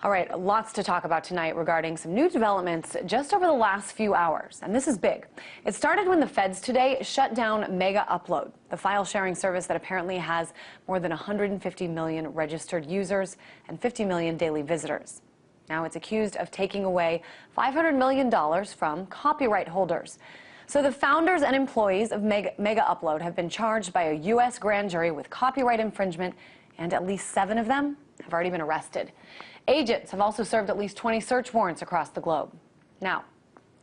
All right, lots to talk about tonight regarding some new developments just over the last few hours, and this is big. It started when the feds today shut down Megaupload, the file sharing service that apparently has more than 150 million registered users and 50 million daily visitors. Now it's accused of taking away $500 million from copyright holders. So the founders and employees of Megaupload have been charged by a U.S. grand jury with copyright infringement, and at least 7 of them have already been arrested. Agents have also served at least 20 search warrants across the globe. Now,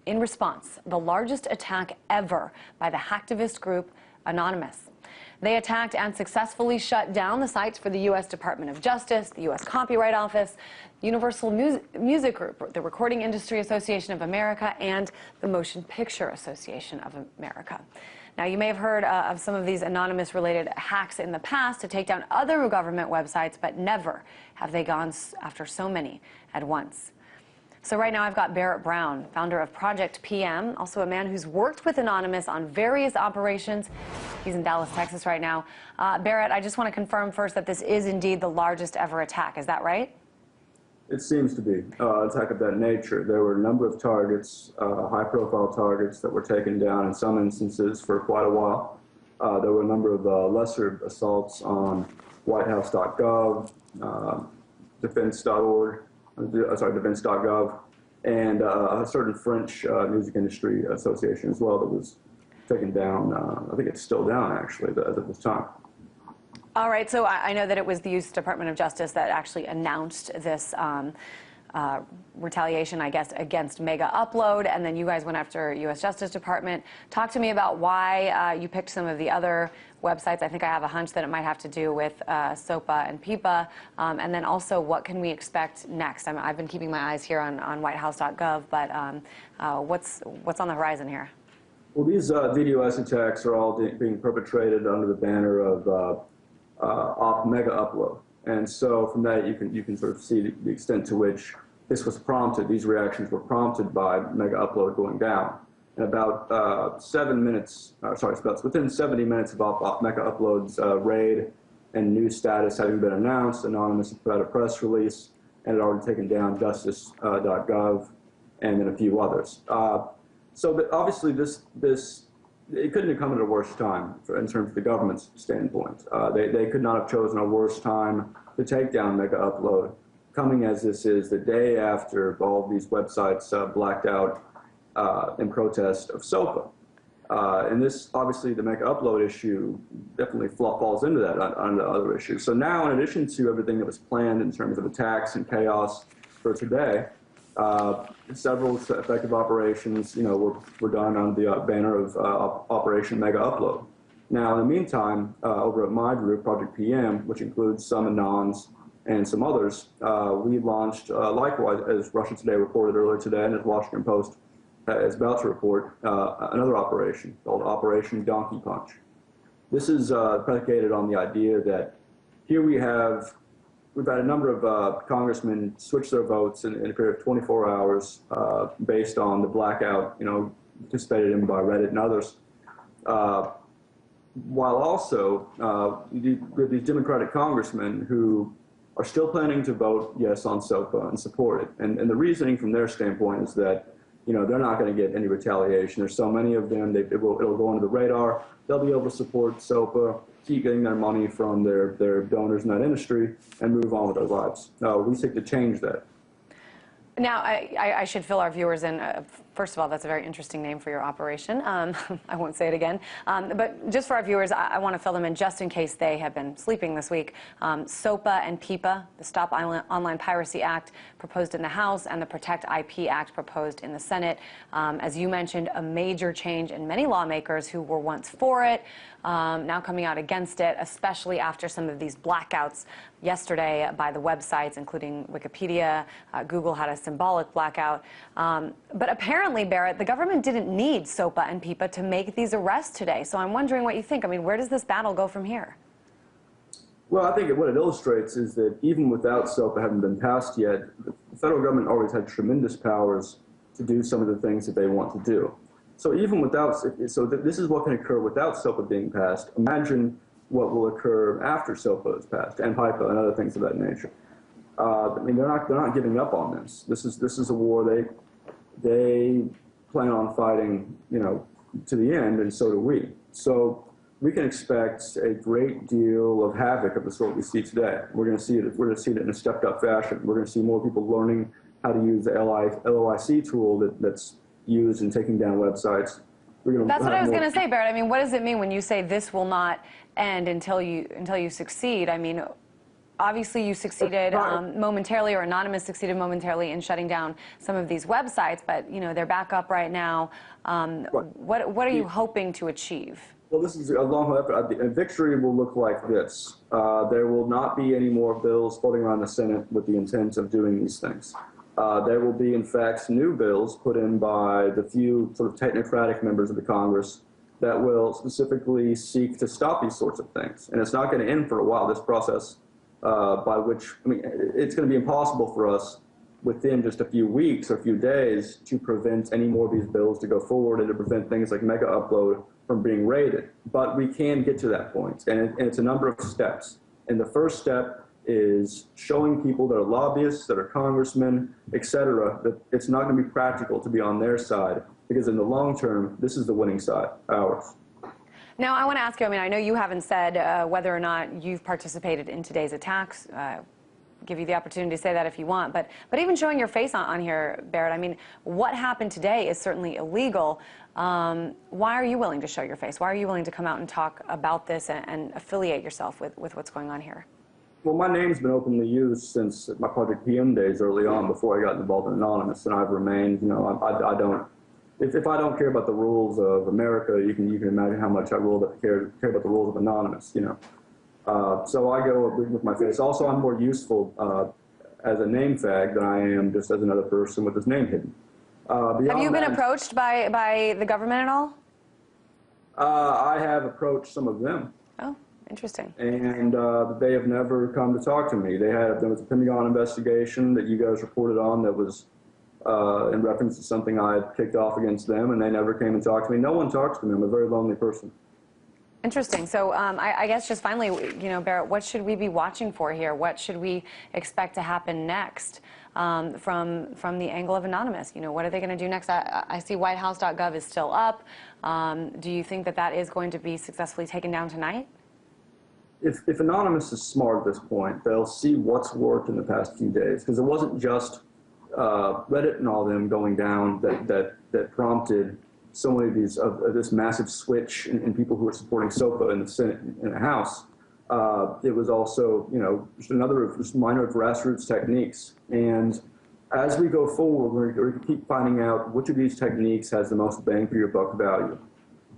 in response, the largest attack ever by the hacktivist group Anonymous. They attacked and successfully shut down the sites for the U.S. Department of Justice, the U.S. Copyright Office, Universal Music Group, the Recording Industry Association of America, and the Motion Picture Association of America. Now, you may have heard of some of these Anonymous-related hacks in the past to take down other government websites, but never have they gone after so many at once. So right now I've got Barrett Brown, founder of Project PM, also a man who's worked with Anonymous on various operations. He's in Dallas, Texas right now. Barrett, I just want to confirm first that this is indeed the largest ever attack. Is that right? It seems to be an attack of that nature. There were a number of targets, high-profile targets that were taken down in some instances for quite a while. There were a number of lesser assaults on whitehouse.gov, defense.org, defense.gov, and a certain French music industry association as well that was taken down. I think it's still down, actually, as of this time. All right, so I know that it was the U.S. Department of Justice that actually announced this retaliation, I guess, against Megaupload, and then you guys went after U.S. Justice Department. Talk to me about why you picked some of the other websites. I think I have a hunch that it might have to do with SOPA and PIPA, and then also what can we expect next? I've been keeping my eyes here on whitehouse.gov, but what's on the horizon here? Well, these DDoS attacks are all being perpetrated under the banner of Megaupload, and so from that you can sort of see the extent to which this was prompted. These reactions were prompted by Megaupload going down. And about 7 minutes, within 70 minutes of Megaupload's raid and new status having been announced, Anonymous put out a press release and had already taken down justice.gov and then a few others. So obviously it couldn't have come at a worse time in terms of the government's standpoint. They could not have chosen a worse time to take down Megaupload, coming as this is the day after all of these websites blacked out in protest of SOPA. And this, obviously, the Megaupload issue definitely falls into that on the other issues. So now, in addition to everything that was planned in terms of attacks and chaos for today, several effective operations, were done on the banner of Operation Megaupload. Now, in the meantime, over at my group, Project PM, which includes some Anons and some others, we launched, likewise, as Russia Today reported earlier today, and as Washington Post is about to report, another operation called Operation Donkey Punch. This is predicated on the idea that here we've had a number of congressmen switch their votes in a period of 24 hours based on the blackout, participated in by Reddit and others, while also these Democratic congressmen who are still planning to vote yes on SOPA and support it. And the reasoning from their standpoint is that they're not going to get any retaliation. There's so many of them, it'll go under the radar. They'll be able to support SOPA, keep getting their money from their donors in that industry, and move on with their lives. We seek to change that. Now, I should fill our viewers in. First of all, that's a very interesting name for your operation. I won't say it again. But just for our viewers, I want to fill them in just in case they have been sleeping this week. SOPA and PIPA, the Stop Online Piracy Act proposed in the House and the Protect IP Act proposed in the Senate. As you mentioned, a major change in many lawmakers who were once for it, now coming out against it, especially after some of these blackouts yesterday by the websites, including Wikipedia. Google had a symbolic blackout. But apparently, Barrett, the government didn't need SOPA and PIPA to make these arrests today. So I'm wondering what you think. I mean, where does this battle go from here? Well, I think what it illustrates is that even without SOPA having been passed yet, the federal government always had tremendous powers to do some of the things that they want to do. So even without, this is what can occur without SOPA being passed. Imagine what will occur after SOPA is passed, and PIPA and other things of that nature. I mean, they're not giving up on this. This is a war they plan on fighting, to the end, and so do we. So we can expect a great deal of havoc of the sort we see today. We're going to see it. We're going to see it in a stepped-up fashion. We're going to see more people learning how to use the LOIC tool that's used in taking down websites. That's what I was going to say, Barrett. I mean, what does it mean when you say this will not end until you succeed? I mean, obviously you succeeded momentarily, or Anonymous succeeded momentarily in shutting down some of these websites, but they're back up right now. What are you hoping to achieve? Well, this is a long effort. A victory will look like this. There will not be any more bills floating around the Senate with the intent of doing these things. There will be, in fact, new bills put in by the few sort of technocratic members of the Congress that will specifically seek to stop these sorts of things. And it's not going to end for a while, this process, by which, I mean, it's going to be impossible for us within just a few weeks or a few days to prevent any more of these bills to go forward and to prevent things like Megaupload from being raided. But we can get to that point, and it's a number of steps. And the first step is showing people that are lobbyists, that are congressmen, et cetera, that it's not going to be practical to be on their side, because in the long term, this is the winning side, ours. Now, I want to ask you, I mean, I know you haven't said whether or not you've participated in today's attacks. Give you the opportunity to say that if you want, but even showing your face on here, Barrett, I mean, what happened today is certainly illegal. Why are you willing to show your face? Why are you willing to come out and talk about this and affiliate yourself with what's going on here? Well, my name's been openly used since my Project PM days early on, before I got involved in Anonymous, and I've remained, I don't, if I don't care about the rules of America, you can imagine how much I care about the rules of Anonymous, So I go with my face. Also, I'm more useful as a name fag than I am just as another person with his name hidden. Have you been approached by the government at all? I have approached some of them. Oh, interesting. And they have never come to talk to me. There was a Pentagon investigation that you guys reported on that was in reference to something I had kicked off against them, and they never came and talked to me. No one talks to me. I'm a very lonely person. Interesting. So I guess just finally, Barrett, what should we be watching for here? What should we expect to happen next from the angle of Anonymous? What are they going to do next? I see whitehouse.gov is still up. Do you think that is going to be successfully taken down tonight? If Anonymous is smart at this point, they'll see what's worked in the past few days, because it wasn't just Reddit and all them going down that prompted so many of these this massive switch in people who are supporting SOPA in the Senate and the House. It was also, just another minor grassroots techniques. And as we go forward, we're going to keep finding out which of these techniques has the most bang for your buck value.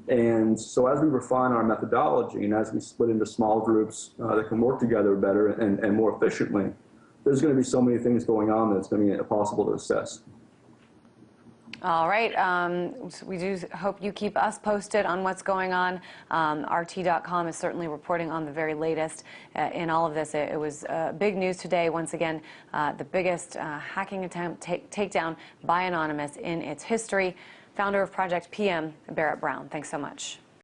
And so as we refine our methodology, and as we split into small groups that can work together better and more efficiently, there's going to be so many things going on that it's going to be impossible to assess. All right. We do hope you keep us posted on what's going on. RT.com is certainly reporting on the very latest in all of this. It was big news today. Once again, the biggest hacking attempt takedown by Anonymous in its history. Founder of Project PM, Barrett Brown. Thanks so much.